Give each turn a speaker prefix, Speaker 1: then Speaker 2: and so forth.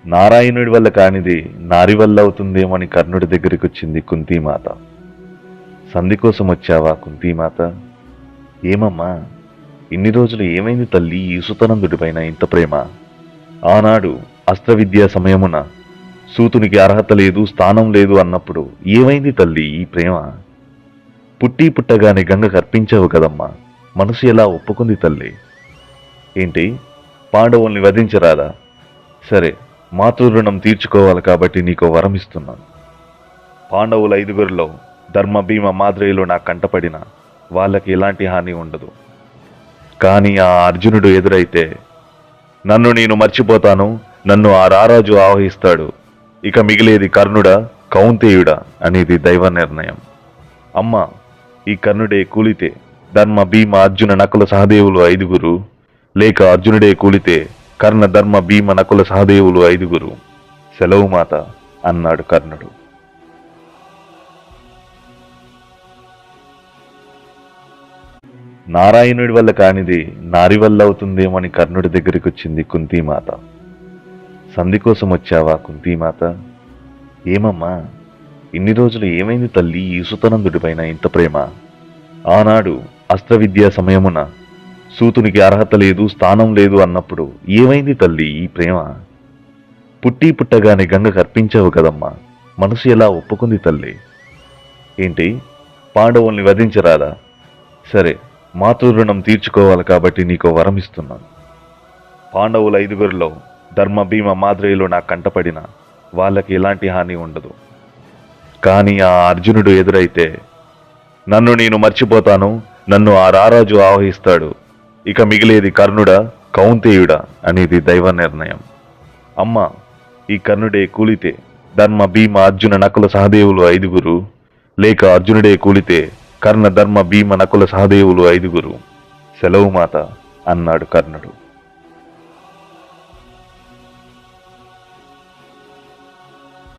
Speaker 1: నారాయణుడి వల్ల కానిది నారి వల్ల అవుతుందేమని కర్ణుడి దగ్గరికి వచ్చింది కుంతీమాత. సంధి కోసం వచ్చావా కుంతీమాత? ఏమమ్మా, ఇన్ని రోజులు ఏమైంది తల్లి ఈ సుతనందుడిపైన ఇంత ప్రేమ? ఆనాడు అస్త్రవిద్యా సమయమున సూతునికి అర్హత లేదు, స్థానం లేదు అన్నప్పుడు ఏమైంది తల్లి ఈ ప్రేమ? పుట్టి పుట్టగానే గంగ కర్పించావు కదమ్మా, మనసు ఎలా ఒప్పుకుంది తల్లి? ఏంటి, పాండవుల్ని వధించరాదా? సరే, మాతృ రుణం తీర్చుకోవాలి కాబట్టి నీకో వరం ఇస్తున్నాను. పాండవుల 5గురిలో ధర్మ, భీమ, మాద్రేయులు నా కంటపడిన వాళ్ళకి ఎలాంటి హాని ఉండదు. కానీ ఆ అర్జునుడు ఎదురైతే నన్ను నేను మర్చిపోతాను, నన్ను ఆ రారాజు ఆవహిస్తాడు, ఇక మిగిలేది కర్ణుడా, కౌంతేయుడా అనేది దైవ నిర్ణయం. అమ్మ, ఈ కర్ణుడే కూలితే ధర్మ, భీమ, అర్జున, నకుల, సహదేవులు 5గురు, లేక అర్జునుడే కూలితే కర్ణ, ధర్మ, భీమ, నకుల, సహదేవులు 5గురు. సెలవు మాత అన్నాడు కర్ణుడు. నారాయణుడి వల్ల కానిది నారి వల్ల అవుతుందేమని కర్ణుడి దగ్గరికి వచ్చింది కుంతీమాత. సంధి కోసం వచ్చావా కుంతీమాత? ఏమమ్మా, ఇన్ని రోజులు ఏమైంది తల్లి ఈ సుతనందుడిపైన ఇంత ప్రేమ? ఆనాడు అస్త్రవిద్యా సమయమున సూతునికి అర్హత లేదు, స్థానం లేదు అన్నప్పుడు ఏమైంది తల్లి ఈ ప్రేమ? పుట్టి పుట్టగానే గంగ కర్పించావు కదమ్మా, మనసు ఎలా ఒప్పుకుంది తల్లి? ఏంటి, పాండవుల్ని వధించరాదా? సరే, మాతృ రుణం తీర్చుకోవాలి కాబట్టి నీకో వరం ఇస్తున్నాను. పాండవుల 5గురిలో ధర్మ, భీమ, మాద్రేయులు నా కంటపడిన వాళ్ళకి ఎలాంటి హాని ఉండదు. కానీ ఆ అర్జునుడు ఎదురైతే నన్ను నేను మర్చిపోతాను, నన్ను ఆ రారాజు ఆవహిస్తాడు, ఇక మిగిలేది కర్ణుడా, కౌంతేయుడా అనేది దైవ నిర్ణయం. అమ్మ, ఈ కర్ణుడే కూలితే ధర్మ, భీమ, అర్జున, నకుల, సహదేవులు 5గురు, లేక అర్జునుడే కూలితే కర్ణ, ధర్మ, భీమ, నకుల, సహదేవులు 5గురు. సెలవు మాత అన్నాడు కర్ణుడు.